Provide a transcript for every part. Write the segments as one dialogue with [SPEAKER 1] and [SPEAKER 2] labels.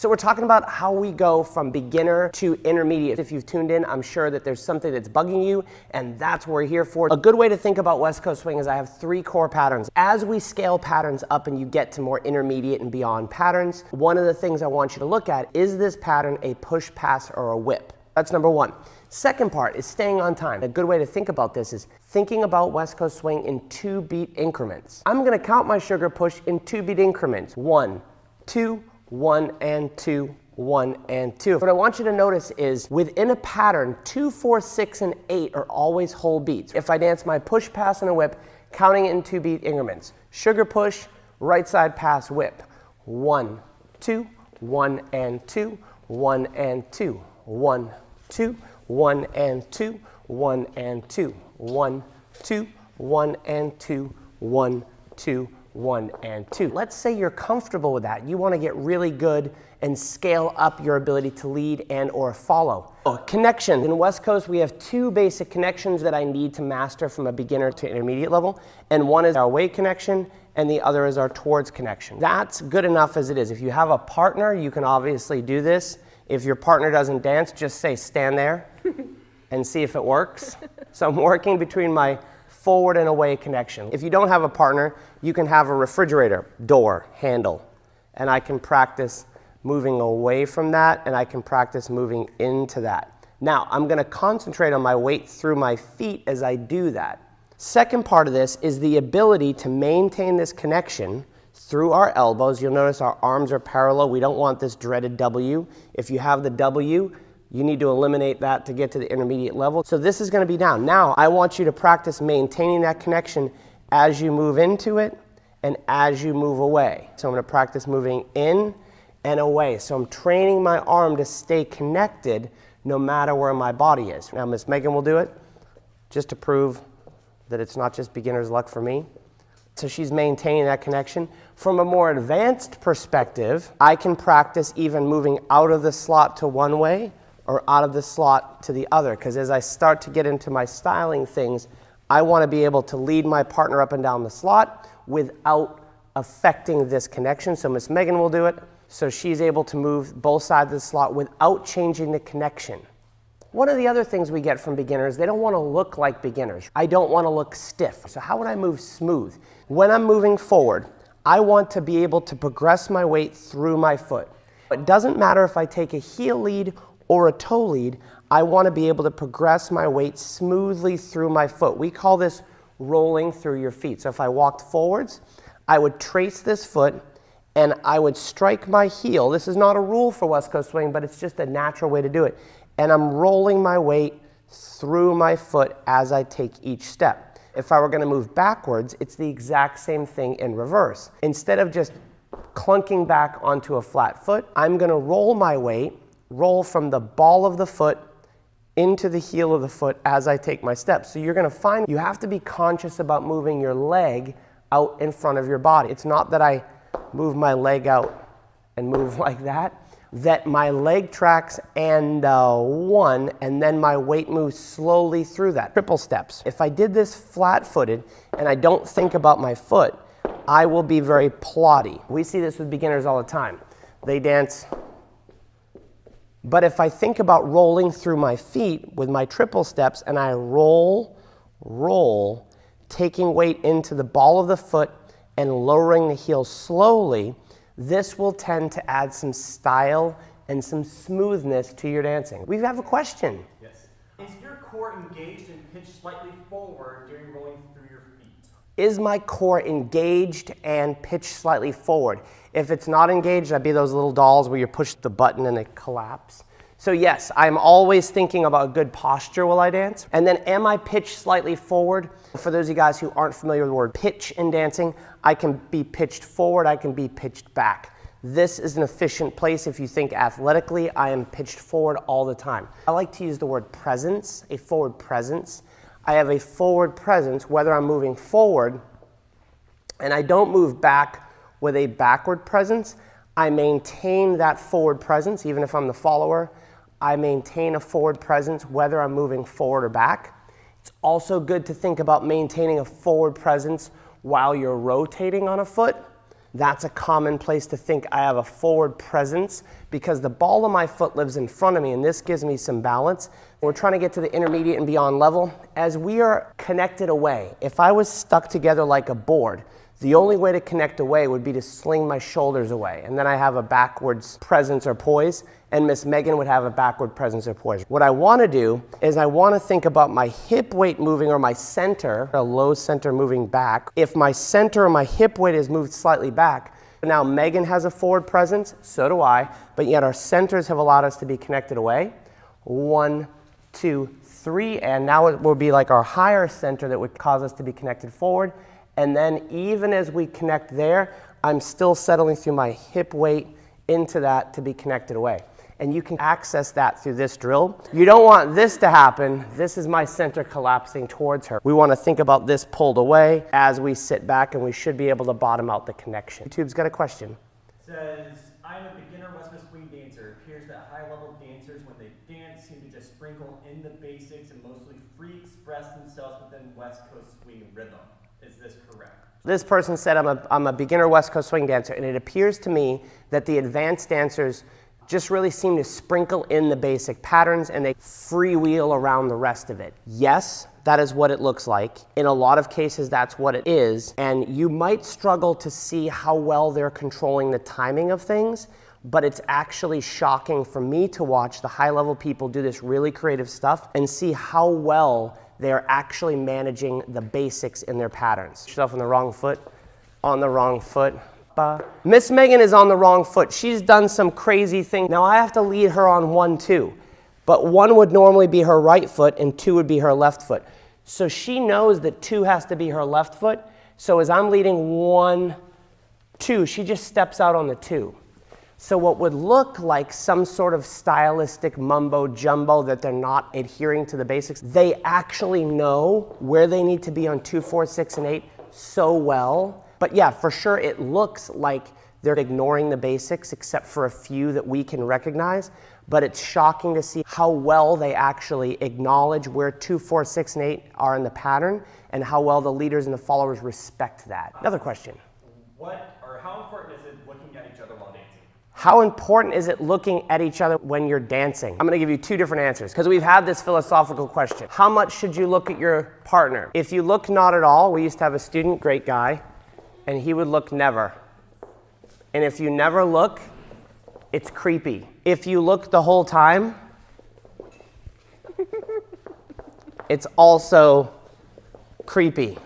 [SPEAKER 1] So we're talking about how we go from beginner to intermediate. If you've tuned in, I'm sure that there's something that's bugging you, and that's what we're here for. A good way to think about West Coast swing is I have 3 core patterns. As we scale patterns up and you get to more intermediate and beyond patterns, one of the things I want you to look at is this pattern a push, pass, or a whip? That's number 1. Second part is staying on time. A good way to think about this is thinking about West Coast swing in 2-beat increments. I'm going to count my sugar push in 2-beat increments. 1, 2, 1 and 2, 1 and 2. What I want you to notice is within a pattern, 2, 4, 6, and 8 are always whole beats. If I dance my push, pass, and a whip, counting it in 2-beat increments. Sugar push, right side pass, whip. 1, 2, 1 and 2, 1 and 2, 1, 2, 1 and 2, 1 and 2, 1, 2, 1 and 2, 1, 2, 1 and 2. Let's say you're comfortable with that. You want to get really good and scale up your ability to lead and or follow. Connection. In West Coast, we have 2 basic connections that I need to master from a beginner to intermediate level. And one is our away connection and the other is our towards connection. That's good enough as it is. If you have a partner, you can obviously do this. If your partner doesn't dance, just say stand there and see if it works. So I'm working between my forward and away connection. If you don't have a partner, you can have a refrigerator, door, handle, and I can practice moving away from that and I can practice moving into that. Now, I'm going to concentrate on my weight through my feet as I do that. Second part of this is the ability to maintain this connection through our elbows. You'll notice our arms are parallel. We don't want this dreaded W. If you have the W, you need to eliminate that to get to the intermediate level. So this is going to be down. Now, I want you to practice maintaining that connection as you move into it and as you move away. So I'm going to practice moving in and away. So I'm training my arm to stay connected no matter where my body is. Now, Miss Megan will do it just to prove that it's not just beginner's luck for me. So she's maintaining that connection. From a more advanced perspective, I can practice even moving out of the slot to one way or out of the slot to the other, because as I start to get into my styling things, I want to be able to lead my partner up and down the slot without affecting this connection. So Miss Megan will do it. So she's able to move both sides of the slot without changing the connection. One of the other things we get from beginners, they don't want to look like beginners. I don't want to look stiff. So how would I move smooth? When I'm moving forward, I want to be able to progress my weight through my foot. It doesn't matter if I take a heel lead or a toe lead, I want to be able to progress my weight smoothly through my foot. We call this rolling through your feet. So if I walked forwards, I would trace this foot and I would strike my heel. This is not a rule for West Coast swing, but it's just a natural way to do it. And I'm rolling my weight through my foot as I take each step. If I were going to move backwards, it's the exact same thing in reverse. Instead of just clunking back onto a flat foot, I'm going to roll my weight, roll from the ball of the foot into the heel of the foot as I take my steps. So you're going to find you have to be conscious about moving your leg out in front of your body. It's not that I move my leg out and move like that. That my leg tracks and one, and then my weight moves slowly through that. Triple steps. If I did this flat-footed and I don't think about my foot, I will be very plotty. We see this with beginners all the time. They dance. But if I think about rolling through my feet with my triple steps and I roll, roll, taking weight into the ball of the foot and lowering the heel slowly, this will tend to add some style and some smoothness to your dancing. We have a question.
[SPEAKER 2] Yes. Is your core engaged and pitched slightly forward during rolling through your feet?
[SPEAKER 1] Is my core engaged and pitched slightly forward? If it's not engaged, I'd be those little dolls where you push the button and they collapse. So yes, I'm always thinking about good posture while I dance. And then am I pitched slightly forward? For those of you guys who aren't familiar with the word pitch in dancing, I can be pitched forward, I can be pitched back. This is an efficient place. If you think athletically, I am pitched forward all the time. I like to use the word presence, a forward presence. I have a forward presence whether I'm moving forward and I don't move back with a backward presence. I maintain that forward presence even if I'm the follower. I maintain a forward presence whether I'm moving forward or back. It's also good to think about maintaining a forward presence while you're rotating on a foot. That's a common place to think I have a forward presence because the ball of my foot lives in front of me, and this gives me some balance. We're trying to get to the intermediate and beyond level. As we are connected away, if I was stuck together like a board, the only way to connect away would be to sling my shoulders away, and then I have a backwards presence or poise, and Miss Megan would have a backward presence or poise. What I want to do is I want to think about my hip weight moving, or my center, a low center moving back. If my center or my hip weight is moved slightly back, now Megan has a forward presence, so do I, but yet our centers have allowed us to be connected away. 1, 2, 3, and now it will be like our higher center that would cause us to be connected forward. And then even as we connect there, I'm still settling through my hip weight into that to be connected away. And you can access that through this drill. You don't want this to happen. This is my center collapsing towards her. We want to think about this pulled away as we sit back, and we should be able to bottom out the connection. YouTube's got a question.
[SPEAKER 2] It says, I'm a beginner West Coast swing dancer. It appears that high-level dancers, when they dance, seem to just sprinkle in the basics and mostly free express themselves within West Coast swing rhythm. Is this correct? This
[SPEAKER 1] person said, I'm a beginner West Coast swing dancer, and it appears to me that the advanced dancers just really seem to sprinkle in the basic patterns and they freewheel around the rest of it. Yes, that is what it looks like. In a lot of cases, that's what it is, and you might struggle to see how well they're controlling the timing of things, but it's actually shocking for me to watch the high-level people do this really creative stuff and see how well they're actually managing the basics in their patterns. Yourself on the wrong foot, on the wrong foot. Miss Megan is on the wrong foot. She's done some crazy thing. Now I have to lead her on 1, 2, but 1 would normally be her right foot and 2 would be her left foot. So she knows that 2 has to be her left foot. So as I'm leading 1, 2, she just steps out on the 2. So what would look like some sort of stylistic mumbo jumbo that they're not adhering to the basics, they actually know where they need to be on 2, 4, 6, and 8 so well. But yeah, for sure it looks like they're ignoring the basics except for a few that we can recognize, but it's shocking to see how well they actually acknowledge where 2, 4, 6, and 8 are in the pattern and how well the leaders and the followers respect that. Another question.
[SPEAKER 2] How important is it looking at each other while dancing?
[SPEAKER 1] How important is it looking at each other when you're dancing? I'm going to give you 2 different answers because we've had this philosophical question. How much should you look at your partner? If you look not at all, we used to have a student, great guy, and he would look never. And if you never look, it's creepy. If you look the whole time, it's also creepy.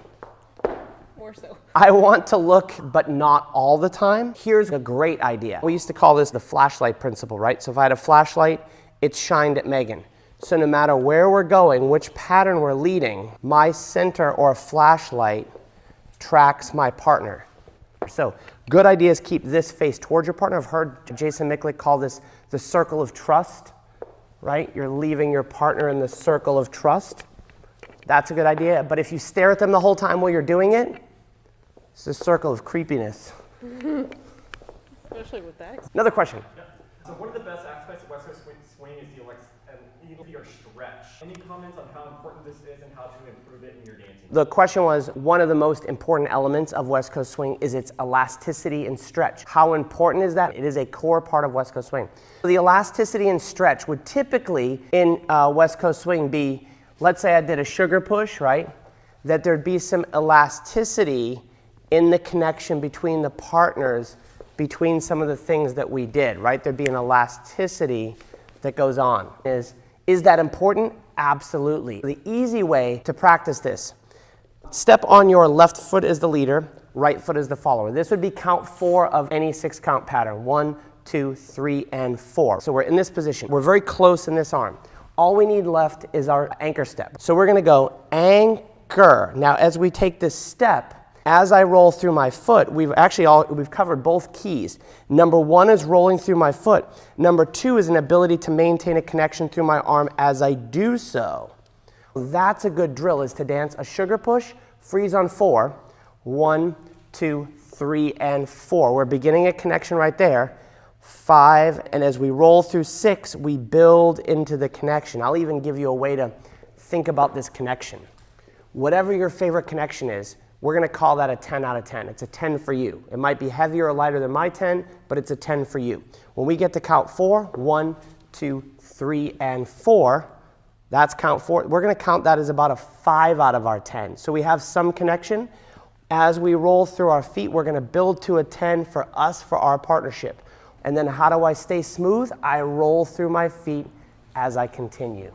[SPEAKER 3] More so.
[SPEAKER 1] I want to look, but not all the time. Here's a great idea. We used to call this the flashlight principle, right? So if I had a flashlight, it's shined at Megan. So no matter where we're going, which pattern we're leading, my center or flashlight tracks my partner. So good idea is keep this face towards your partner. I've heard Jason Micklick call this the circle of trust, right? You're leaving your partner in the circle of trust. That's a good idea. But if you stare at them the whole time while you're doing it, it's a circle of creepiness.
[SPEAKER 3] Especially with that.
[SPEAKER 1] Another question.
[SPEAKER 2] Yeah. So one of the best aspects of West Coast swing is your stretch. Any comments on how important this is and how to improve it in your dancing?
[SPEAKER 1] The question was, one of the most important elements of West Coast swing is its elasticity and stretch. How important is that? It is a core part of West Coast swing. The elasticity and stretch would typically in West Coast swing be, let's say I did a sugar push, right? That there'd be some elasticity in the connection between the partners, between some of the things that we did, right? There'd be an elasticity that goes on. Is that important? Absolutely. The easy way to practice this, step on your left foot as the leader, right foot as the follower. This would be count 4 of any 6-count pattern. 1, 2, 3, and 4. So we're in this position. We're very close in this arm. All we need left is our anchor step. So we're going to go anchor. Now as we take this step, as I roll through my foot, we've covered both keys. Number 1 is rolling through my foot. Number 2 is an ability to maintain a connection through my arm as I do so. That's a good drill, is to dance a sugar push, freeze on 4. 1, 2, 3, and 4. We're beginning a connection right there. 5, and as we roll through 6, we build into the connection. I'll even give you a way to think about this connection. Whatever your favorite connection is, we're gonna call that a 10 out of 10. It's a 10 for you. It might be heavier or lighter than my 10, but it's a 10 for you. When we get to count 4, 1, 2, 3, and 4, that's count 4. We're gonna count that as about a 5 out of our 10. So we have some connection. As we roll through our feet, we're gonna build to a 10 for us, for our partnership. And then how do I stay smooth? I roll through my feet as I continue.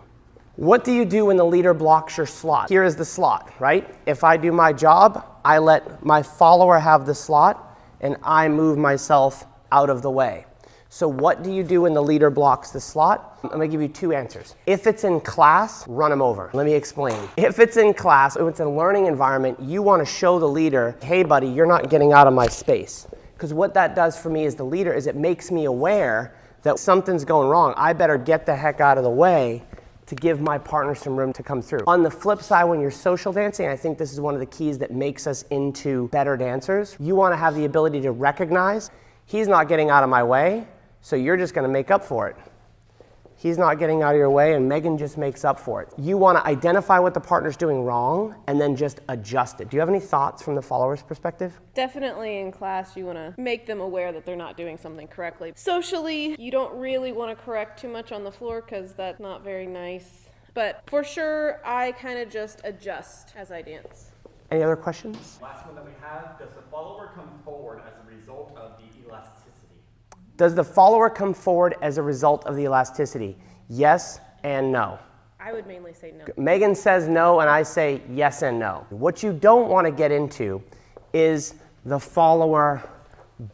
[SPEAKER 1] What do you do when the leader blocks your slot? Here is the slot, right? If I do my job, I let my follower have the slot and I move myself out of the way. So what do you do when the leader blocks the slot? I'm gonna give you 2 answers. If it's in class, run them over. Let me explain. If it's in class, if it's a learning environment, you wanna show the leader, hey buddy, you're not getting out of my space. Because what that does for me as the leader is it makes me aware that something's going wrong. I better get the heck out of the way to give my partner some room to come through. On the flip side, when you're social dancing, I think this is one of the keys that makes us into better dancers. You wanna have the ability to recognize, he's not getting out of my way, so you're just gonna make up for it. He's not getting out of your way, and Megan just makes up for it. You wanna identify what the partner's doing wrong, and then just adjust it. Do you have any thoughts from the follower's perspective?
[SPEAKER 3] Definitely in class, you want to make them aware that they're not doing something correctly. Socially, you don't really want to correct too much on the floor because that's not very nice. But for sure, I kind of just adjust as I dance.
[SPEAKER 1] Any other questions?
[SPEAKER 2] Last one that we have, does the follower come forward as a result of the elasticity?
[SPEAKER 1] Does the follower come forward as a result of the elasticity? Yes and no.
[SPEAKER 3] I would mainly say no.
[SPEAKER 1] Megan says no, and I say yes and no. What you don't want to get into is the follower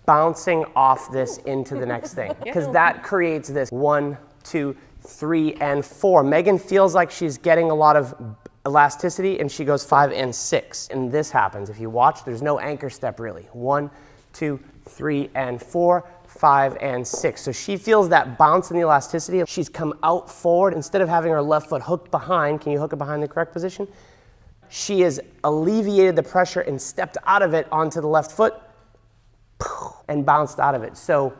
[SPEAKER 1] bouncing off this into the next thing, because that creates this 1, 2, 3, and 4. Megan feels like she's getting a lot of elasticity, and she goes 5 and 6. And this happens. If you watch, there's no anchor step really. 1, 2, 3, and 4. 5 and 6. So she feels that bounce in the elasticity. She's come out forward. Instead of having her left foot hooked behind, can you hook it behind the correct position? She has alleviated the pressure and stepped out of it onto the left foot and bounced out of it. So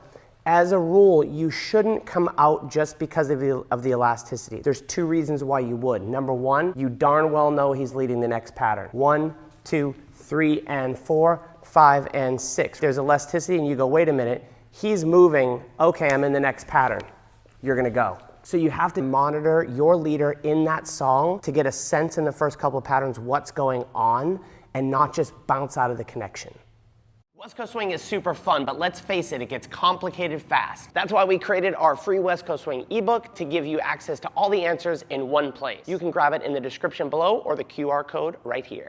[SPEAKER 1] as a rule, you shouldn't come out just because of the elasticity. There's 2 reasons why you would. Number 1, you darn well know he's leading the next pattern. 1, 2, 3, and 4, 5, and 6. There's elasticity and you go, wait a minute, he's moving, okay, I'm in the next pattern. You're gonna go. So you have to monitor your leader in that song to get a sense in the first couple of patterns what's going on and not just bounce out of the connection. West Coast Swing is super fun, but let's face it, it gets complicated fast. That's why we created our free West Coast Swing ebook to give you access to all the answers in one place. You can grab it in the description below or the QR code right here.